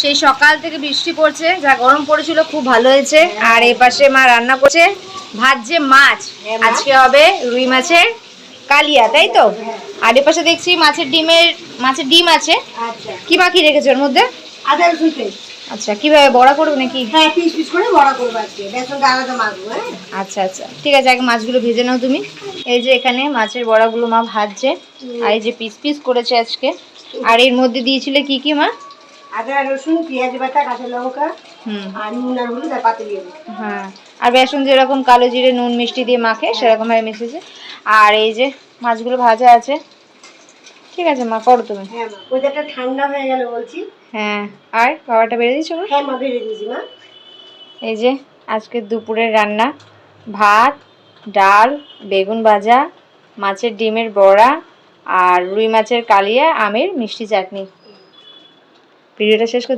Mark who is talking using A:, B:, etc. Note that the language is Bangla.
A: সেই সকাল থেকে বৃষ্টি পড়ছে, যা গরম পড়েছিল খুব ভালো হয়েছে। আর এই পাশে মা রান্না করছে, ভাজছে মাছ, আজকে হবে রুই মাছের কালিয়া, তাই তো? আর এই পাশে দেখছি মাছের ডিম আছে। কি মাখি রেখেছে ওর মধ্যে?
B: আদা রসুন পেস্ট।
A: আচ্ছা, কিভাবে বড়া করবে নাকি?
B: হ্যাঁ, পিস পিস করে বড়া করব আজকে, বেসনটা আলাদা মাখবো। হ্যাঁ,
A: আচ্ছা আচ্ছা, ঠিক আছে, আগে মাছগুলো ভেজে নাও তুমি। এই যে এখানে মাছের বড়াগুলো মা ভাজছে, আর এই যে পিস পিস করেছে আজকে। আর এর মধ্যে দিয়েছিলে কি কি মা?
B: আদা রসুন, পেঁয়াজ বাটা, কাঁচা লঙ্কা, আর নুন আর হলুদ আর পাতি লেবু।
A: হ্যাঁ, আর বেসন যেরকম কালো জিরে নুন মিষ্টি দিয়ে মাখে সেরকম ভাবে মিশিয়েছে। আর এই যে মাছগুলো ভাজা আছে। ঠিক আছে মা, করো তুমি।
B: হ্যাঁ মা, ওইটা ঠান্ডা হয়ে গেল বলছি।
A: হ্যাঁ, আর বাবাটা বেড়ে দিয়েছো মা?
B: হ্যাঁ মা, বেড়ে দিয়েছি মা।
A: এই যে আজকে দুপুরের রান্না, ভাত, ডাল, বেগুন ভাজা, মাছের ডিমের বড়া, আর রুই মাছের কালিয়া, আমের মিষ্টি চাটনি। ভিডিওটা শেষ করছি।